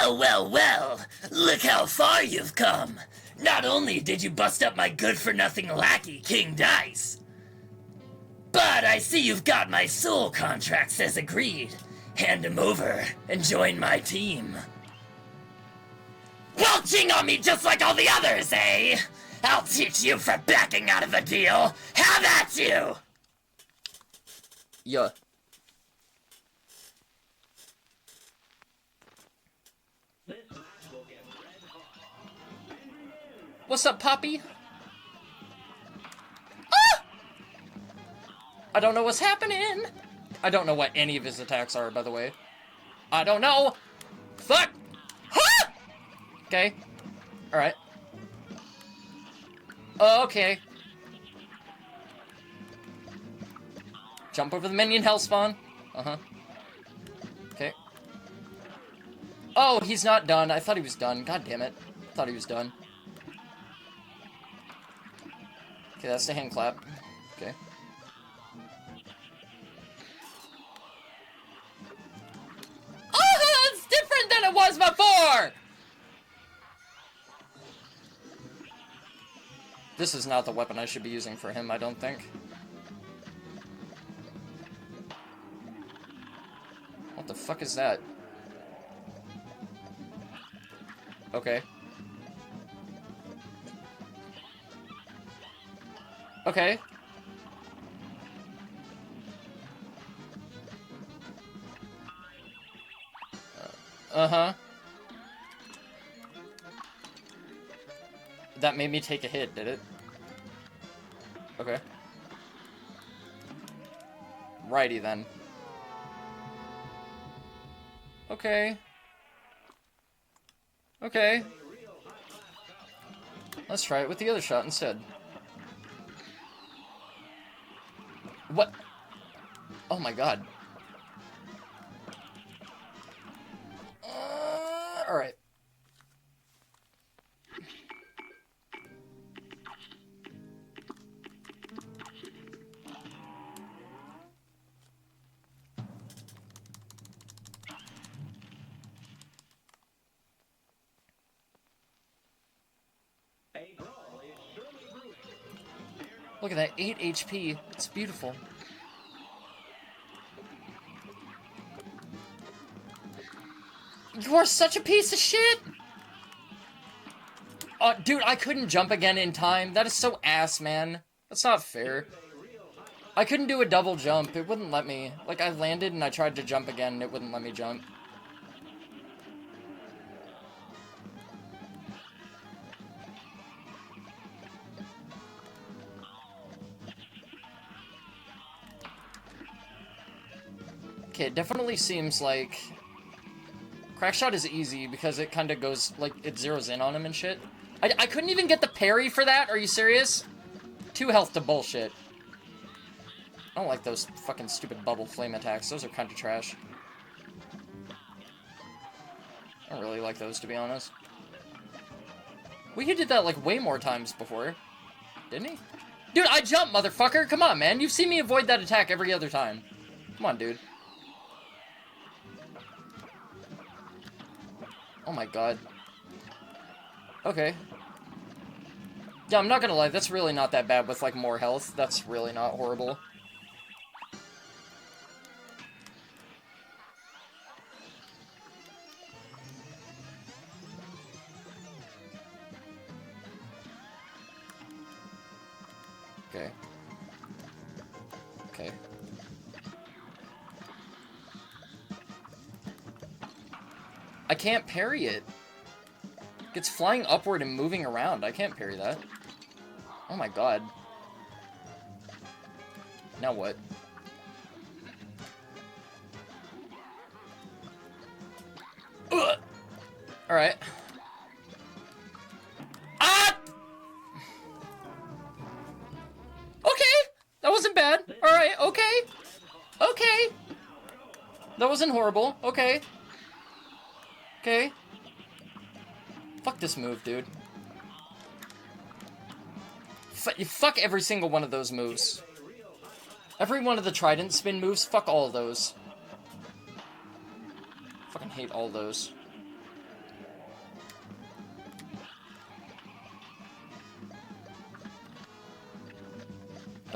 Well, well, well, look how far you've come. Not only did you bust up my good-for-nothing lackey, King Dice, but I see you've got my soul contracts as agreed. Hand him over and join my team. Welching on me just like all the others, eh? I'll teach you for backing out of a deal. Have at you! Yeah. What's up, Poppy? Ah! I don't know what's happening. I don't know what any of his attacks are, by the way. I don't know. Fuck! Huh! Okay. Alright. Okay. Jump over the minion hell spawn. Uh-huh. Okay. Oh, he's not done. I thought he was done. God damn it. I thought he was done. Okay, that's the hand clap. Okay. Oh, it's different than it was before! This is not the weapon I should be using for him, I don't think. What the fuck is that? Okay. Okay. Uh-huh. That made me take a hit, did it? Okay. Righty then. Okay. Okay. Let's try it with the other shot instead. What? Oh my god. Alright. Look at that, 8 HP. It's beautiful. You are such a piece of shit! Dude, I couldn't jump again in time. That is so ass, man. That's not fair. I couldn't do a double jump. It wouldn't let me. Like, I landed and I tried to jump again and it wouldn't let me jump. Okay, it definitely seems like Crackshot is easy because it kind of goes, like, it zeroes in on him and shit. I couldn't even get the parry for that? Are you serious? 2 health to bullshit. I don't like those fucking stupid bubble flame attacks. Those are kind of trash. I don't really like those, to be honest. He did that, like, way more times before. Didn't he? Dude, I jumped, motherfucker! Come on, man. You've seen me avoid that attack every other time. Come on, dude. Oh my god. Okay. Yeah, I'm not gonna lie, that's really not that bad with, like, more health. That's really not horrible. Okay. Okay. I can't parry it. It's flying upward and moving around. I can't parry that. Oh my god. Now what? Alright. Ah! Okay! That wasn't bad. Alright, okay. Okay. That wasn't horrible. Okay. Okay. Fuck this move, dude. Fuck every single one of those moves. Every one of the trident spin moves, fuck all of those. Fucking hate all those.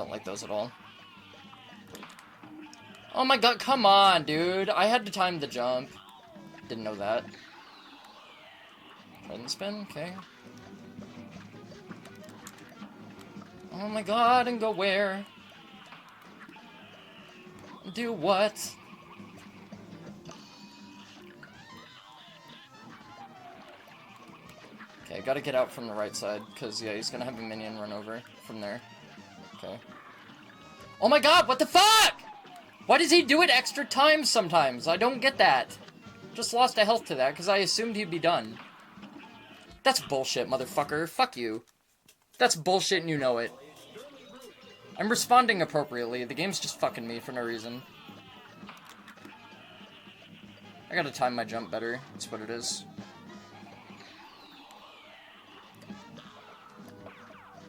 don't like those at all. Oh my god, come on, dude. I had to time the jump. Didn't know that. Try and spin, okay. Oh my god, and go where? Do what? Okay, I gotta get out from the right side, because, yeah, he's gonna have a minion run over from there. Okay. Oh my god, what the fuck?! Why does he do it extra times sometimes? I don't get that. Just lost a health to that, because I assumed he'd be done. That's bullshit, motherfucker. Fuck you. That's bullshit and you know it. I'm responding appropriately. The game's just fucking me for no reason. I gotta time my jump better. That's what it is.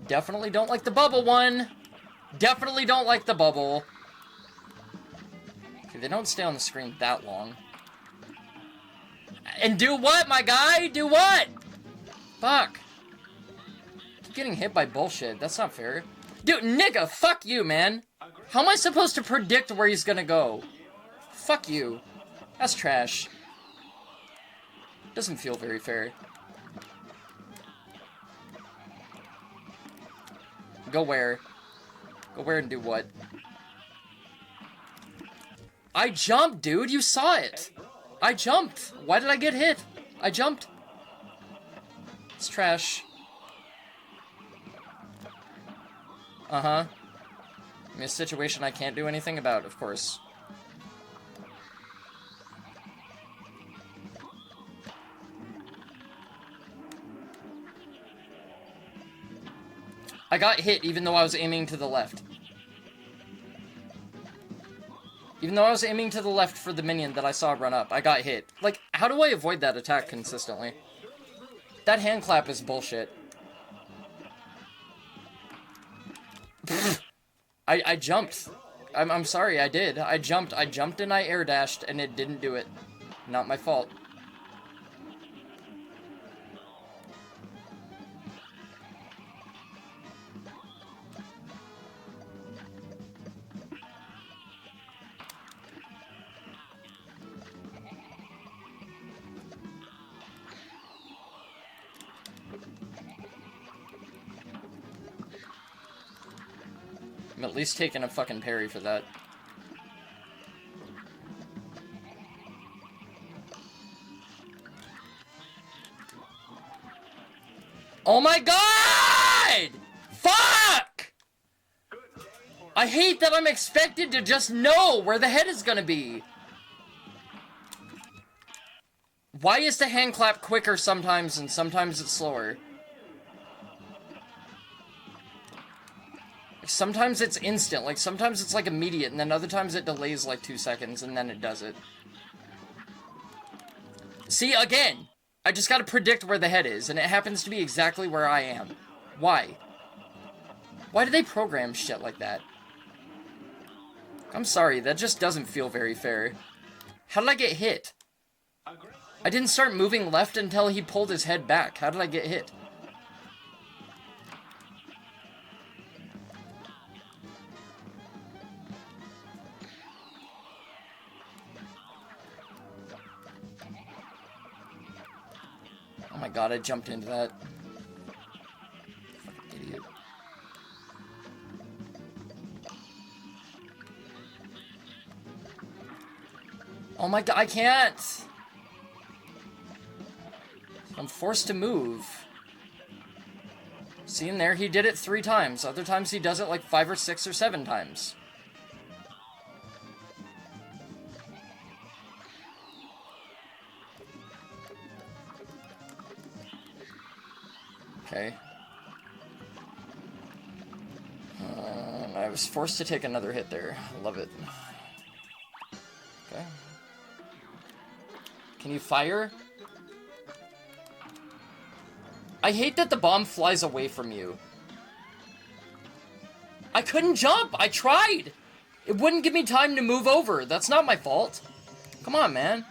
Definitely don't like the bubble one. Definitely don't like the bubble. Okay, they don't stay on the screen that long. And do what, my guy? Do what? Fuck. Keep getting hit by bullshit. That's not fair. Dude, nigga, fuck you, man. How am I supposed to predict where he's gonna go? Fuck you. That's trash. Doesn't feel very fair. Go where? Go where and do what? I jumped, dude. You saw it. I jumped. Why did I get hit? I jumped. It's trash. Uh-huh. I mean, a situation I can't do anything about, of course. I got hit even though I was aiming to the left. Even though I was aiming to the left for the minion that I saw run up, I got hit. Like, how do I avoid that attack consistently? That hand clap is bullshit. I jumped. I'm sorry, I did. I jumped and I air dashed and it didn't do it. Not my fault. I'm at least taking a fucking parry for that. Oh my god! Fuck! I hate that I'm expected to just know where the head is gonna be. Why is the hand clap quicker sometimes and sometimes it's slower? Sometimes it's instant, like sometimes it's like immediate, and then other times it delays like 2 seconds, and then it does it. See, again, I just gotta predict where the head is, and it happens to be exactly where I am. Why? Why do they program shit like that? I'm sorry, that just doesn't feel very fair. How did I get hit? I didn't start moving left until he pulled his head back. How did I get hit? Oh my god, I jumped into that. Fucking idiot. Oh my god, I can't! I'm forced to move. See in there, he did it 3 times. Other times he does it like 5 or 6 or 7 times. Okay. I was forced to take another hit there. Love it. Okay. Can you fire? I hate that the bomb flies away from you. I couldn't jump! I tried! It wouldn't give me time to move over. That's not my fault. Come on, man.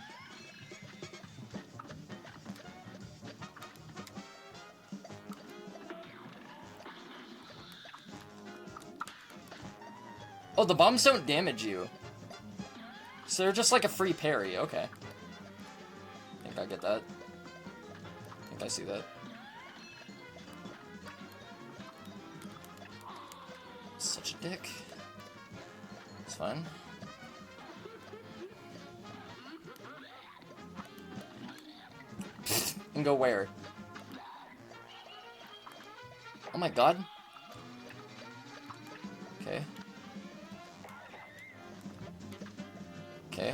Oh, the bombs don't damage you. So they're just like a free parry. Okay. I think I get that. I think I see that. Such a dick. It's fine. And go where? Oh my god. Okay. Okay.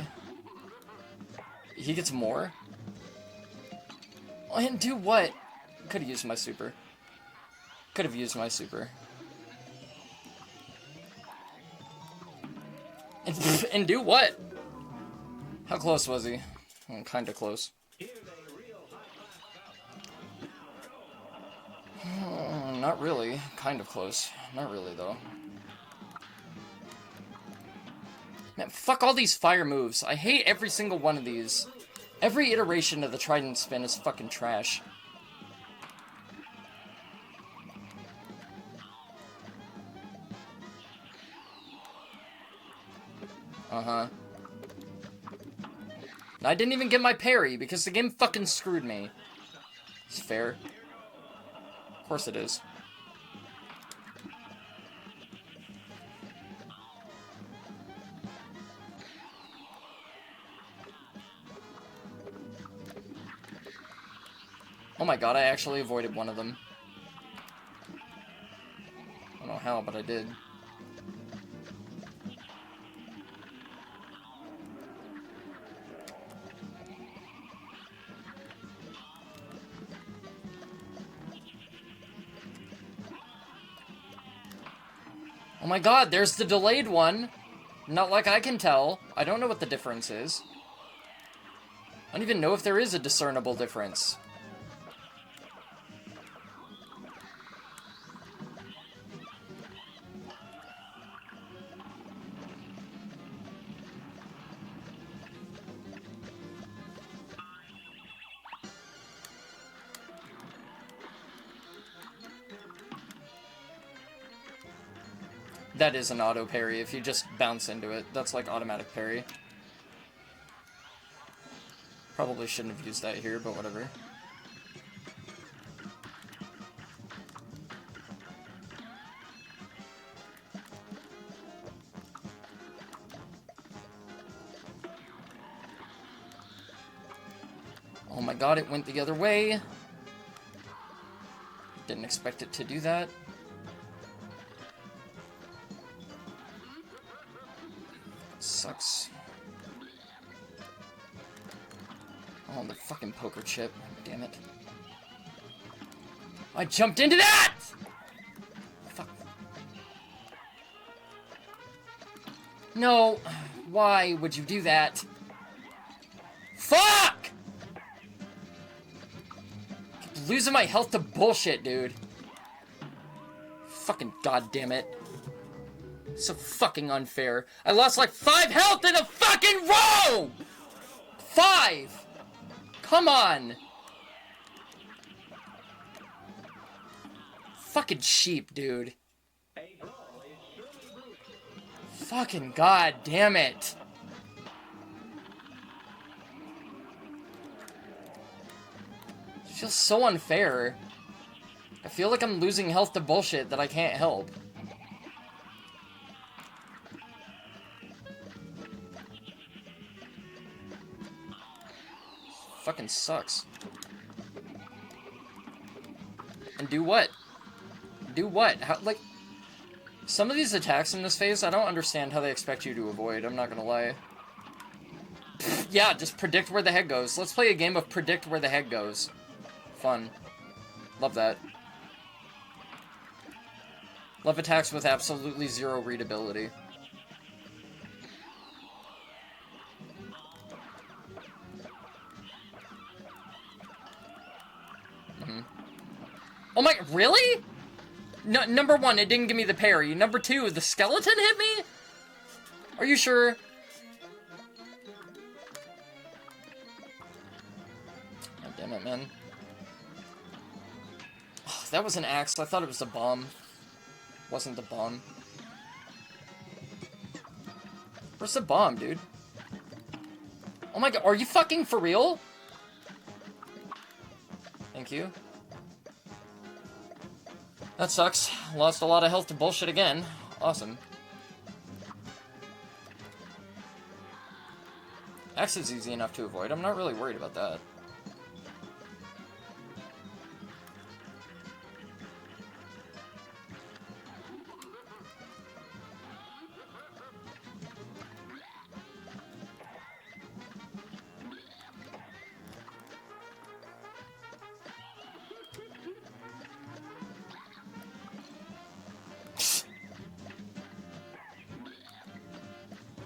He gets more? Oh, and do what? Could have used my super. Could have used my super. And do what? How close was he? Kinda close. Not really. Kind of close. Not really, though. Man, fuck all these fire moves. I hate every single one of these. Every iteration of the trident spin is fucking trash. Uh-huh. I didn't even get my parry because the game fucking screwed me. It's fair. Of course it is. Oh my god, I actually avoided one of them. I don't know how, but I did. Oh my god, there's the delayed one! Not like I can tell. I don't know what the difference is. I don't even know if there is a discernible difference. That is an auto parry if you just bounce into it. That's like automatic parry. Probably shouldn't have used that here, but whatever. Oh my god, it went the other way. Didn't expect it to do that. Sucks. Oh, the fucking poker chip. Damn it. I jumped into that! Fuck. No. Why would you do that? Fuck! Keep losing my health to bullshit, dude. Fucking goddamn it. So fucking unfair. I lost like 5 health in a fucking row! 5! Come on! Fucking sheep, dude. Fucking god damn it. It feels so unfair. I feel like I'm losing health to bullshit that I can't help. Fucking sucks. And do what? Do what? How, like, some of these attacks in this phase, I don't understand how they expect you to avoid, I'm not gonna lie. Yeah, just predict where the head goes. Let's play a game of predict where the head goes. Fun. Love that. Love attacks with absolutely zero readability. Oh my, really? No, number one, it didn't give me the parry. Number two, the skeleton hit me? Are you sure? God damn it, man. Oh, that was an axe. I thought it was a bomb. Wasn't the bomb. Where's the bomb, dude? Oh my god, are you fucking for real? Thank you. That sucks. Lost a lot of health to bullshit again. Awesome. X is easy enough to avoid. I'm not really worried about that.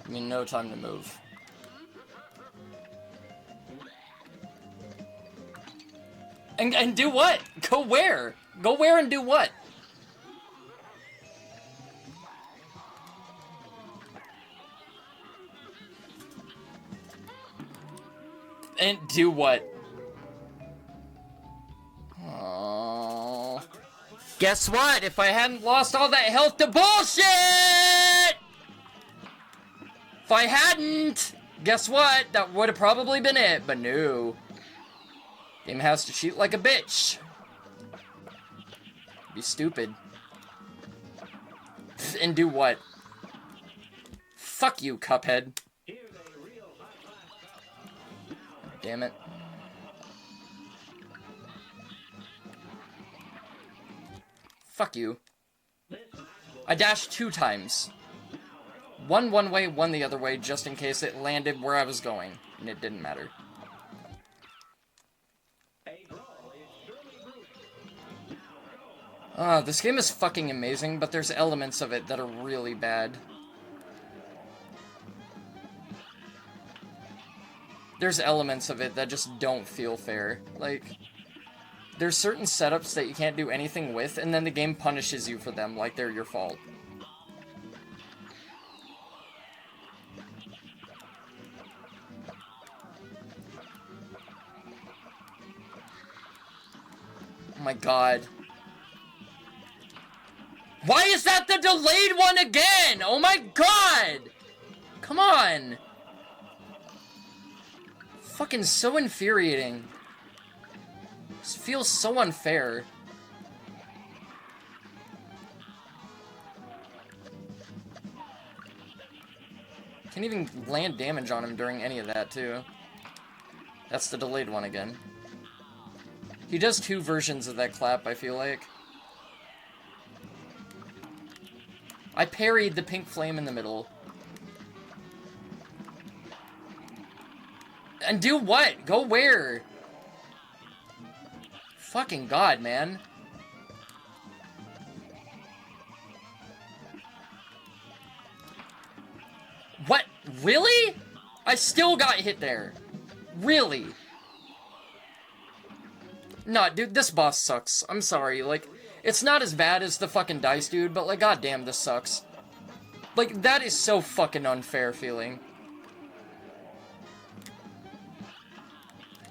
I mean, no time to move. And do what? Go where? Go where and do what? And do what? Oh. Guess what? If I hadn't lost all that health to bullshit! If I hadn't, guess what? That would have probably been it, but no. Game has to cheat like a bitch. Be stupid. And do what? Fuck you, Cuphead. Damn it. Fuck you. I dashed 2 times. One way, one the other way, just in case it landed where I was going. And it didn't matter. This game is fucking amazing, but there's elements of it that are really bad. There's elements of it that just don't feel fair. Like, there's certain setups that you can't do anything with, and then the game punishes you for them like they're your fault. Oh my god. Why is that the delayed one again? Oh my god! Come on! Fucking so infuriating. This feels so unfair. Can't even land damage on him during any of that, too. That's the delayed one again. He does 2 versions of that clap, I feel like. I parried the pink flame in the middle. And do what? Go where? Fucking god, man. What? Really? I still got hit there. Really? No, dude, this boss sucks. I'm sorry, like, it's not as bad as the fucking dice dude, but like, goddamn, this sucks. Like, that is so fucking unfair feeling.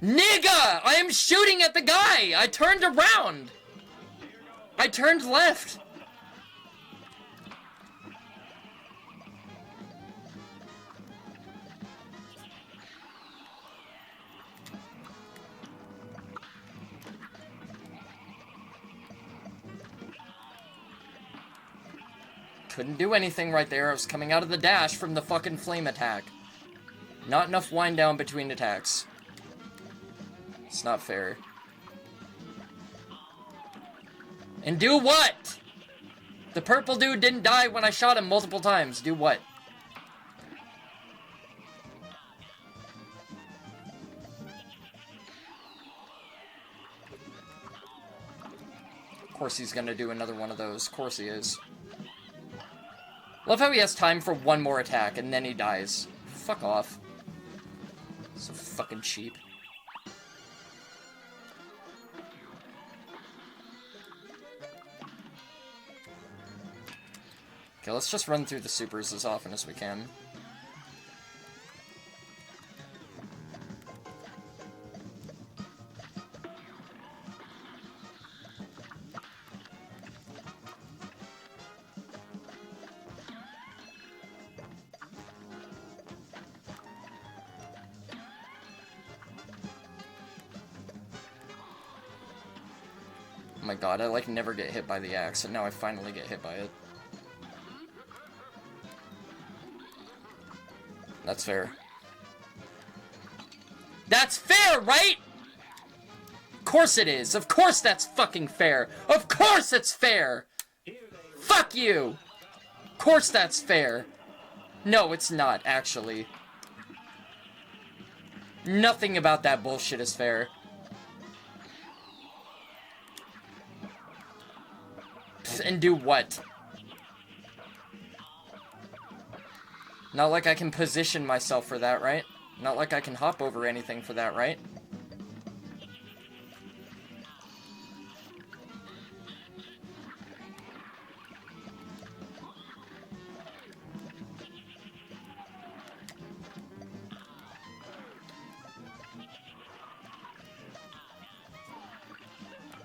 Nigga! I am shooting at the guy! I turned around! I turned left! Couldn't do anything right there. I was coming out of the dash from the fucking flame attack. Not enough wind down between attacks. It's not fair. And do what? The purple dude didn't die when I shot him multiple times. Do what? Of course he's gonna do another one of those. Of course he is. Love how he has time for one more attack and then he dies. Fuck off. So fucking cheap. Okay, let's just run through the supers as often as we can. my god, I, like, never get hit by the axe, and now I finally get hit by it. That's fair. That's fair, right? Of course it is. Of course that's fucking fair. Of course it's fair. Fuck you. Of course that's fair. No, it's not, actually. Nothing about that bullshit is fair. And do what? Not like I can position myself for that, right? Not like I can hop over anything for that, right?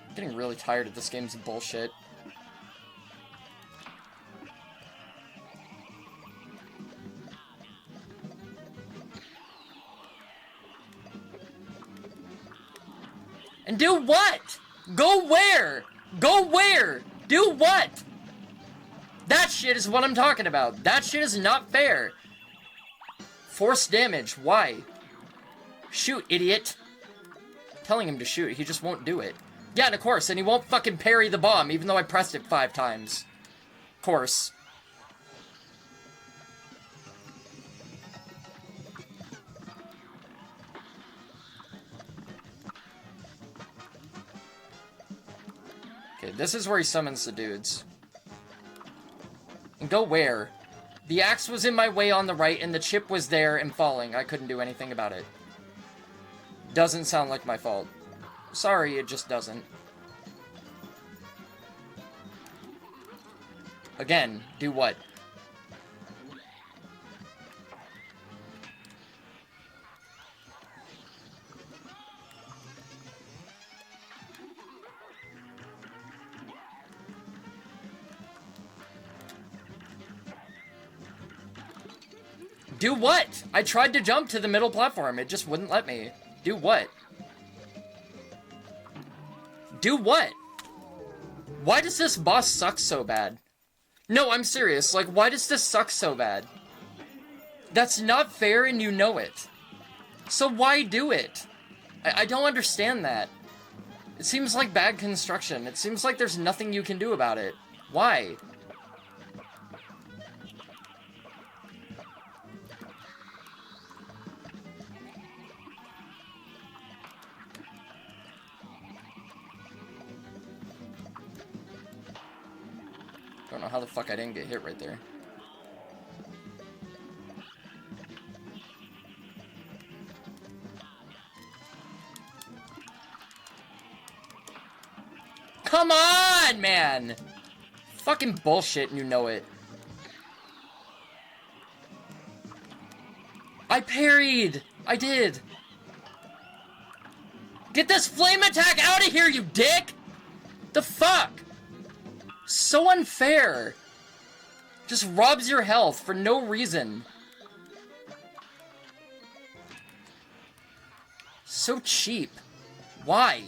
I'm getting really tired of this game's bullshit. And do what? Go where? Go where? Do what? That shit is what I'm talking about. That shit is not fair. Force damage. Why? Shoot, idiot. I'm telling him to shoot. He just won't do it. Yeah, and of course. And he won't fucking parry the bomb, even though I pressed it 5 times. Of course. Okay, this is where he summons the dudes. And go where? The axe was in my way on the right, and the chip was there and falling. I couldn't do anything about it. Doesn't sound like my fault. Sorry, it just doesn't. Again, do what? Do what? I tried to jump to the middle platform. It just wouldn't let me. Do what? Do what? Why does this boss suck so bad? No, I'm serious. Like, why does this suck so bad? That's not fair and you know it. So why do it? I don't understand that. It seems like bad construction. It seems like there's nothing you can do about it. Why? Don't know how the fuck I didn't get hit right there. Come on, man! Fucking bullshit and you know it. I parried! I did! Get this flame attack out of here, you dick! The fuck? So unfair. Just robs your health for no reason. So cheap. Why?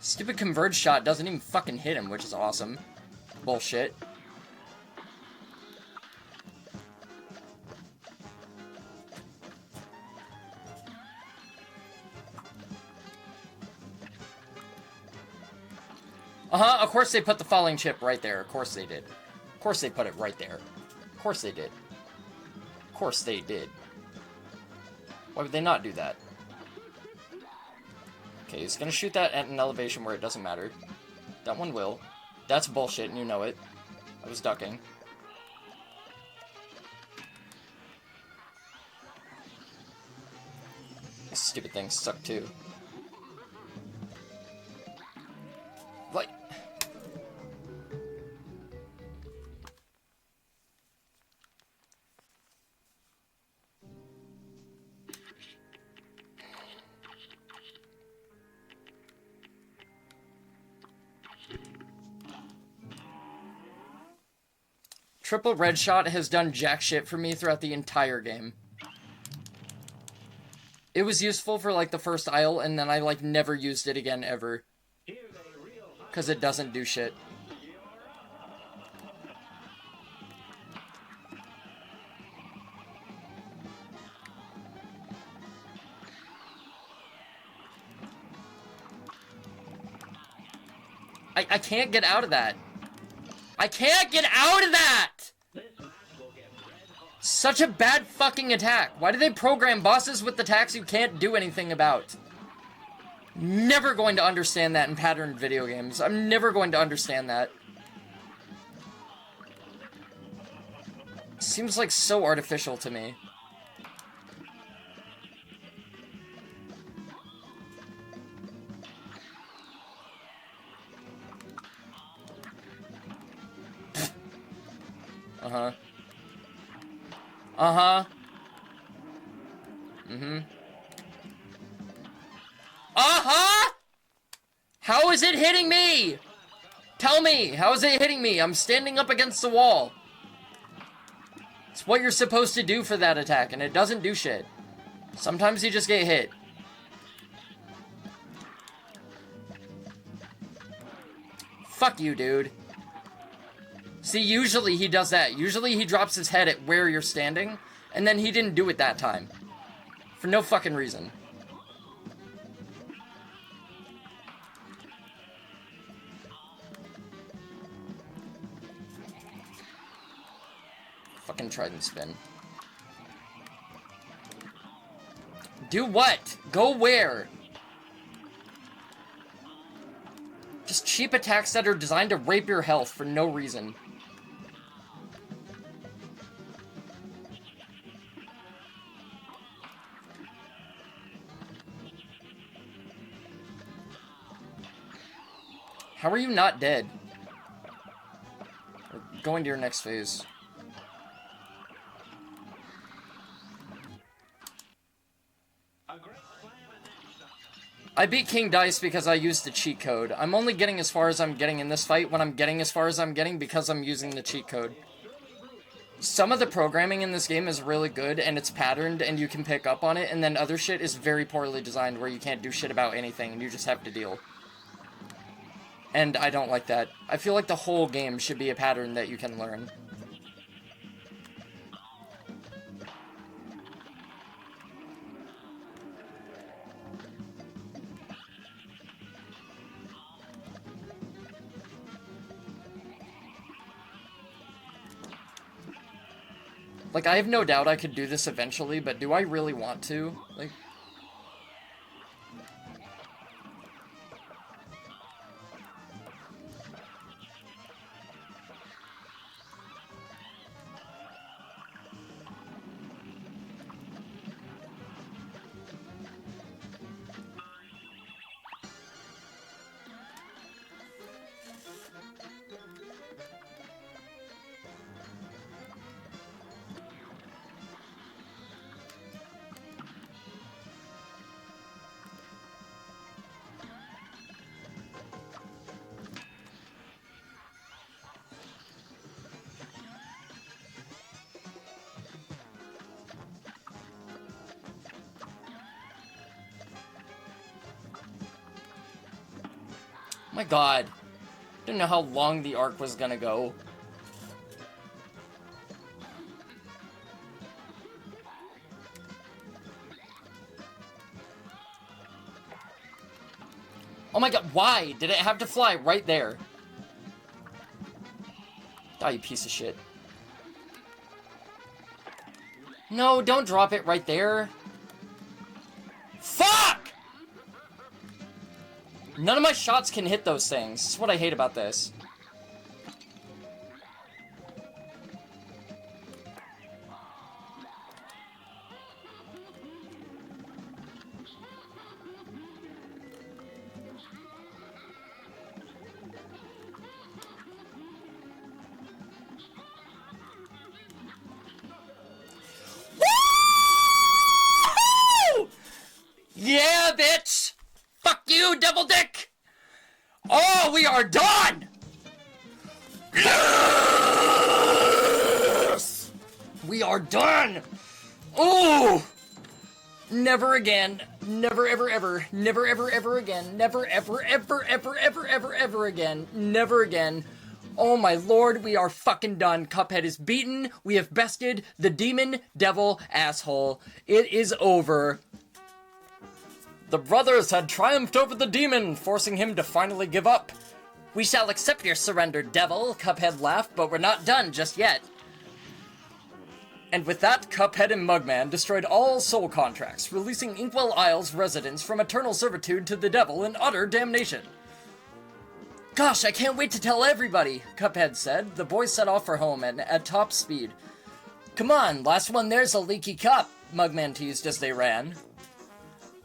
Stupid converge shot doesn't even fucking hit him, which is awesome. Bullshit. Of course they put the falling chip right there. Of course they did. Of course they put it right there. Of course they did. Of course they did. Why would they not do that? Okay, he's gonna shoot that at an elevation where it doesn't matter. That one will. That's bullshit and you know it. I was ducking. These stupid things suck too. What? Triple red shot has done jack shit for me throughout the entire game. It was useful for, like, the first isle, and then I, like, never used it again, ever. Because it doesn't do shit. I can't get out of that. I can't get out of that! Such a bad fucking attack. Why do they program bosses with attacks you can't do anything about? Never going to understand that in patterned video games. I'm never going to understand that. Seems like so artificial to me. Uh-huh. Uh-huh. Mm-hmm. Uh-huh! How is it hitting me? Tell me, how is it hitting me? I'm standing up against the wall. It's what you're supposed to do for that attack, and it doesn't do shit. Sometimes you just get hit. Fuck you, dude. See, usually he does that. Usually he drops his head at where you're standing, and then he didn't do it that time. For no fucking reason. Fucking trident spin. Do what? Go where? Just cheap attacks that are designed to rape your health for no reason. How are you not dead? Or going to your next phase. I beat King Dice because I used the cheat code. I'm only getting as far as I'm getting in this fight when I'm getting as far as I'm getting because I'm using the cheat code. Some of the programming in this game is really good and it's patterned and you can pick up on it, and then other shit is very poorly designed where you can't do shit about anything and you just have to deal. And I don't like that. I feel like the whole game should be a pattern that you can learn. Like, I have no doubt I could do this eventually, but do I really want to? Like... My god. Didn't know how long the arc was gonna go. Oh my god, why did it have to fly right there? Die, you piece of shit. No, don't drop it right there. Fuck! None of my shots can hit those things. That's what I hate about this. Woo! Yeah, bitch! Fuck you, Devil Dick! Oh, we are done! Yes! We are done! Ooh! Never again. Never ever ever. Never ever ever again. Never ever ever ever ever ever ever again. Never again. Oh my lord, we are fucking done. Cuphead is beaten. We have bested the demon, devil, asshole. It is over. The brothers had triumphed over the demon, forcing him to finally give up. We shall accept your surrender, devil, Cuphead laughed, but we're not done just yet. And with that, Cuphead and Mugman destroyed all soul contracts, releasing Inkwell Isles residents from eternal servitude to the devil in utter damnation. Gosh, I can't wait to tell everybody, Cuphead said. The boys set off for home at top speed. Come on, last one there's a leaky cup, Mugman teased as they ran.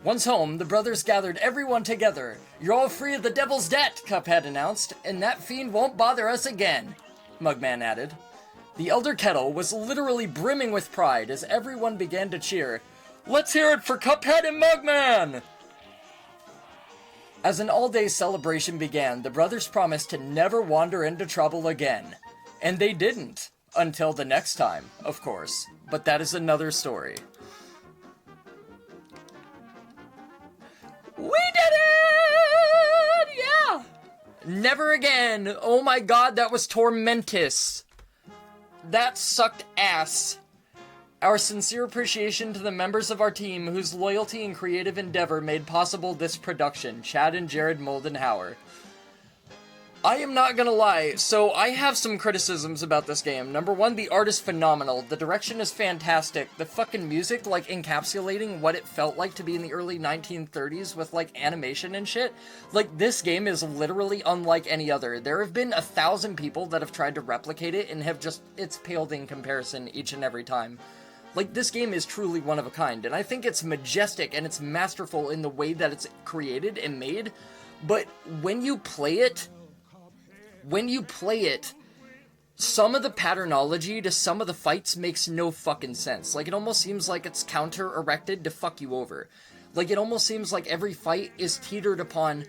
Once home, the brothers gathered everyone together. You're all free of the devil's debt, Cuphead announced, and that fiend won't bother us again, Mugman added. The Elder Kettle was literally brimming with pride as everyone began to cheer. Let's hear it for Cuphead and Mugman! As an all-day celebration began, the brothers promised to never wander into trouble again. And they didn't. Until the next time, of course. But that is another story. We did it! Yeah! Never again! Oh my god, that was tormentous. That sucked ass. Our sincere appreciation to the members of our team whose loyalty and creative endeavor made possible this production, Chad and Jared Moldenhauer. I am not gonna lie, so I have some criticisms about this game. Number one, the art is phenomenal, the direction is fantastic, the fucking music, like, encapsulating what it felt like to be in the early 1930s with, like, animation and shit. Like, this game is literally unlike any other. There have been 1,000 people that have tried to replicate it and have just, it's paled in comparison each and every time. Like, this game is truly one of a kind, and I think it's majestic and it's masterful in the way that it's created and made, but when you play it, some of the patternology to some of the fights makes no fucking sense. Like, it almost seems like it's counter-erected to fuck you over. Like, it almost seems like every fight is teetered upon,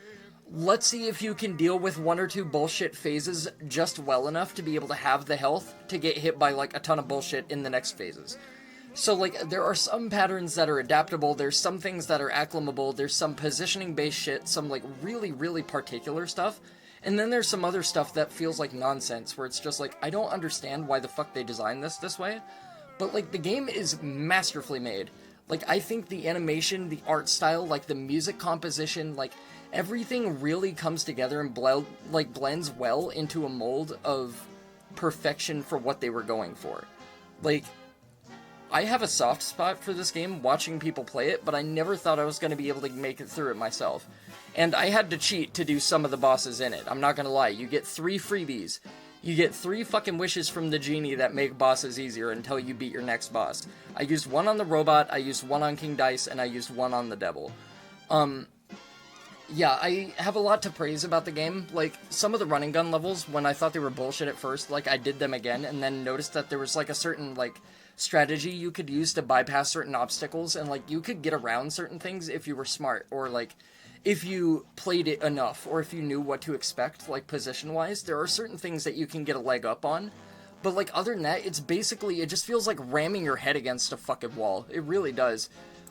let's see if you can deal with one or two bullshit phases just well enough to be able to have the health to get hit by, like, a ton of bullshit in the next phases. So, like, there are some patterns that are adaptable, there's some things that are acclimable, there's some positioning-based shit, some, like, really, really particular stuff. And then there's some other stuff that feels like nonsense, where it's just like, I don't understand why the fuck they designed this way. But, like, the game is masterfully made. Like, I think the animation, the art style, like, the music composition, like, everything really comes together and blends well into a mold of perfection for what they were going for. Like, I have a soft spot for this game watching people play it, but I never thought I was going to be able to make it through it myself. And I had to cheat to do some of the bosses in it. I'm not gonna lie. You get 3 freebies. You get 3 fucking wishes from the genie that make bosses easier until you beat your next boss. I used 1 on the robot, I used 1 on King Dice, and I used 1 on the devil. Yeah, I have a lot to praise about the game. Like, some of the running gun levels, when I thought they were bullshit at first, like, I did them again, and then noticed that there was, like, a certain, like, strategy you could use to bypass certain obstacles, and, like, you could get around certain things if you were smart, or, like, if you played it enough, or if you knew what to expect, like, position-wise. There are certain things that you can get a leg up on, but, like, other than that, it's basically, it just feels like ramming your head against a fucking wall. It really does.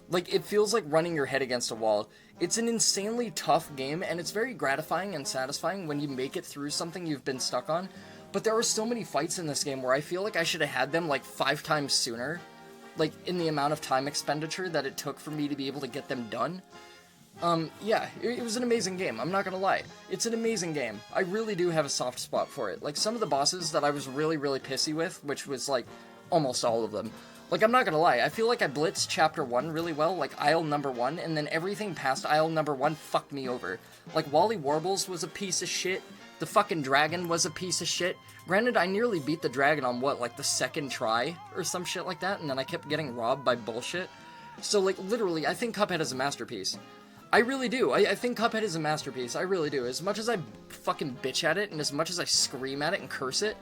Like, it feels like running your head against a wall. It's an insanely tough game, and it's very gratifying and satisfying when you make it through something you've been stuck on, but there are so many fights in this game where I feel like I should have had them, like, 5 times sooner, like, in the amount of time expenditure that it took for me to be able to get them done. Yeah, it was an amazing game, I'm not gonna lie. It's an amazing game. I really do have a soft spot for it. Like, some of the bosses that I was really, really pissy with, which was, like, almost all of them. Like, I'm not gonna lie, I feel like I blitzed Chapter 1 really well, like, aisle number 1, and then everything past aisle number 1 fucked me over. Like, Wally Warbles was a piece of shit, the fucking dragon was a piece of shit. Granted, I nearly beat the dragon on, what, like, the 2nd try, or some shit like that, and then I kept getting robbed by bullshit. So, like, literally, I think Cuphead is a masterpiece. I really do. I think Cuphead is a masterpiece. I really do. As much as I fucking bitch at it, and as much as I scream at it and curse it,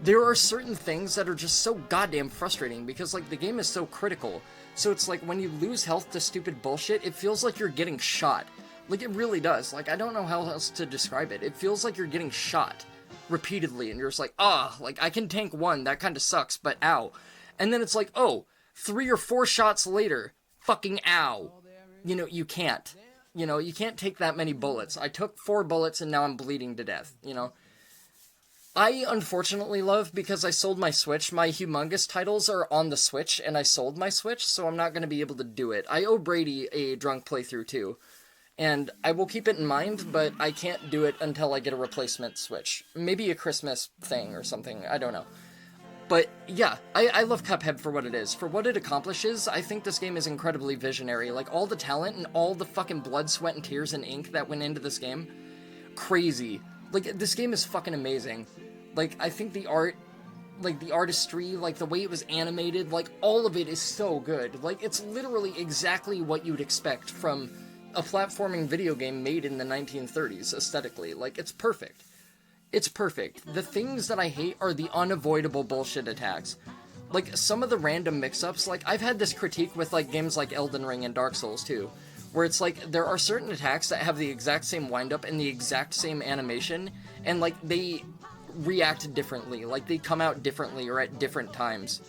there are certain things that are just so goddamn frustrating, because, like, the game is so critical. So it's like, when you lose health to stupid bullshit, it feels like you're getting shot. Like, it really does. Like, I don't know how else to describe it. It feels like you're getting shot repeatedly, and you're just like, like, I can tank 1, that kinda sucks, but ow. And then it's like, oh, 3 or 4 shots later, fucking ow. You know, you can't. You know, you can't take that many bullets. I took 4 bullets and now I'm bleeding to death, you know. I unfortunately love, because I sold my Switch, my humongous titles are on the Switch, and I sold my Switch, so I'm not going to be able to do it. I owe Brady a drunk playthrough too, and I will keep it in mind, but I can't do it until I get a replacement Switch. Maybe a Christmas thing or something, I don't know. But yeah, I love Cuphead for what it is. For what it accomplishes, I think this game is incredibly visionary. Like, all the talent and all the fucking blood, sweat, and tears and ink that went into this game, crazy. Like, this game is fucking amazing. Like, I think the art, like, the artistry, like, the way it was animated, like, all of it is so good. Like, it's literally exactly what you'd expect from a platforming video game made in the 1930s, aesthetically. Like, it's perfect. It's perfect. The things that I hate are the unavoidable bullshit attacks. Like, some of the random mix-ups, like, I've had this critique with, like, games like Elden Ring and Dark Souls, too. Where it's like, there are certain attacks that have the exact same wind-up and the exact same animation, and, like, they react differently. Like, they come out differently or at different times.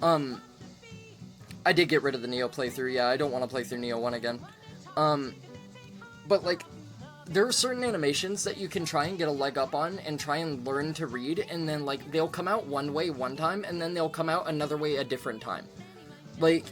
I did get rid of the Neo playthrough, yeah, I don't want to play through Neo 1 again. But, like, there are certain animations that you can try and get a leg up on and try and learn to read, and then, like, they'll come out one way one time, and then they'll come out another way a different time. Like,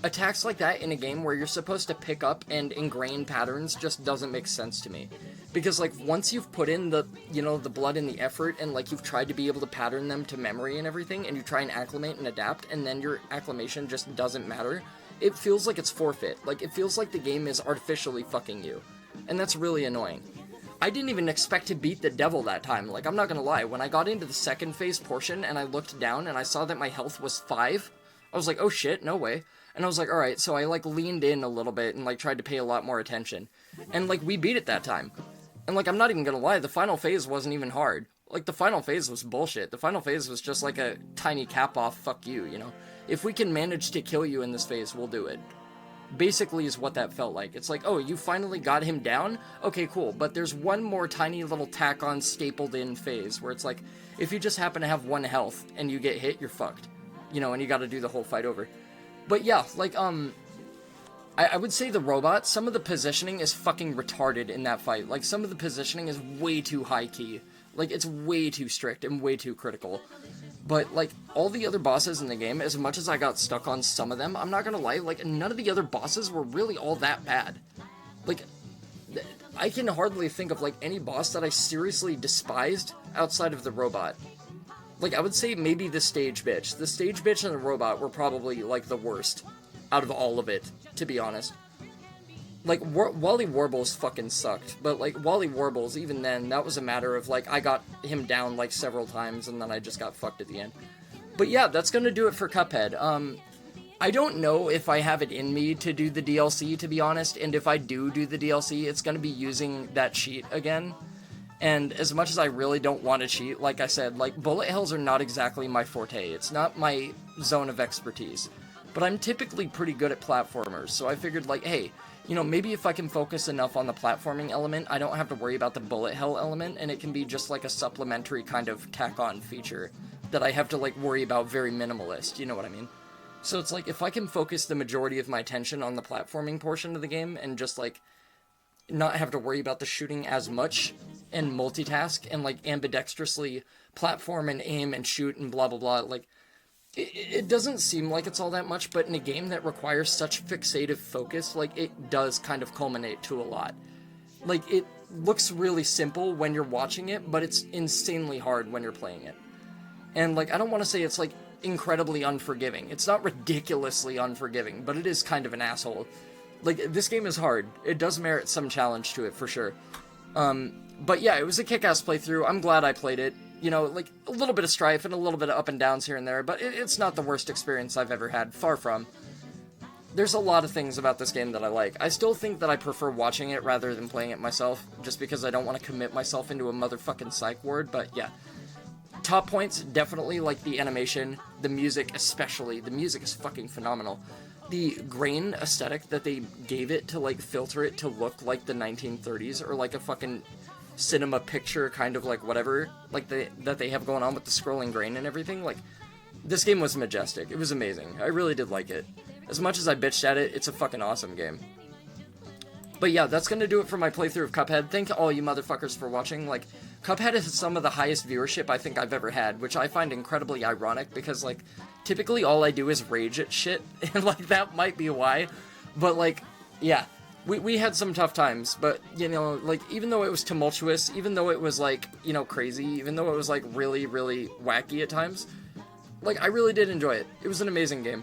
attacks like that in a game where you're supposed to pick up and ingrain patterns just doesn't make sense to me. Because, like, once you've put in the, you know, the blood and the effort, and, like, you've tried to be able to pattern them to memory and everything, and you try and acclimate and adapt, and then your acclimation just doesn't matter, it feels like it's forfeit. Like, it feels like the game is artificially fucking you. And that's really annoying. I didn't even expect to beat the devil that time. Like, I'm not gonna lie, when I got into the second phase portion, and I looked down, and I saw that my health was 5, I was like, oh shit, no way. And I was like, alright, so I, like, leaned in a little bit, and, like, tried to pay a lot more attention. And, like, we beat it that time. And, like, I'm not even gonna lie, the final phase wasn't even hard. Like, the final phase was bullshit. The final phase was just like a tiny cap-off fuck you, you know? If we can manage to kill you in this phase, we'll do it. Basically is what that felt like. It's like, oh, you finally got him down? Okay, cool. But there's one more tiny little tack-on stapled-in phase where it's like, if you just happen to have 1 health and you get hit, you're fucked. You know, and you gotta do the whole fight over. But yeah, like, I would say the robot, some of the positioning is fucking retarded in that fight. Like, some of the positioning is way too high-key. Like, it's way too strict and way too critical. But, like, all the other bosses in the game, as much as I got stuck on some of them, I'm not gonna lie, like, none of the other bosses were really all that bad. Like, I can hardly think of, like, any boss that I seriously despised outside of the robot. Like, I would say maybe the stage bitch. The stage bitch and the robot were probably, like, the worst out of all of it, to be honest. Like, Wally Warbles fucking sucked, but, like, Wally Warbles, even then, that was a matter of, like, I got him down, like, several times, and then I just got fucked at the end. But yeah, that's gonna do it for Cuphead. I don't know if I have it in me to do the DLC, to be honest, and if I do the DLC, it's gonna be using that cheat again. And as much as I really don't want to cheat, like I said, like, bullet hells are not exactly my forte. It's not my zone of expertise. But I'm typically pretty good at platformers, so I figured, like, hey, you know, maybe if I can focus enough on the platforming element, I don't have to worry about the bullet hell element, and it can be just, like, a supplementary kind of tack-on feature that I have to, like, worry about very minimalist, you know what I mean? So it's like, if I can focus the majority of my attention on the platforming portion of the game, and just, like, not have to worry about the shooting as much, and multitask, and, like, ambidextrously platform and aim and shoot and blah blah blah, like, it doesn't seem like it's all that much, but in a game that requires such fixative focus, like, it does kind of culminate to a lot. Like, it looks really simple when you're watching it, but it's insanely hard when you're playing it. And, like, I don't want to say it's, like, incredibly unforgiving. It's not ridiculously unforgiving, but it is kind of an asshole. Like, this game is hard. It does merit some challenge to it, for sure. But yeah, it was a kick-ass playthrough. I'm glad I played it. You know, like, a little bit of strife and a little bit of up and downs here and there, but it's not the worst experience I've ever had. Far from. There's a lot of things about this game that I like. I still think that I prefer watching it rather than playing it myself, just because I don't want to commit myself into a motherfucking psych ward, but yeah. Top points, definitely, like, the animation, the music especially. The music is fucking phenomenal. The grain aesthetic that they gave it to, like, filter it to look like the 1930s, or like a fucking cinema picture, kind of, like, whatever, like, that they have going on with the scrolling grain and everything, like, this game was majestic. It was amazing. I really did like it. As much as I bitched at it, it's a fucking awesome game. But yeah, that's gonna do it for my playthrough of Cuphead. Thank all you motherfuckers for watching. Like, Cuphead is some of the highest viewership I think I've ever had, which I find incredibly ironic, because, like, typically all I do is rage at shit, and, like, that might be why. But, like, yeah, we had some tough times, but, you know, like, even though it was tumultuous, even though it was, like, you know, crazy, even though it was, like, really, really wacky at times, like, I really did enjoy it. It was an amazing game.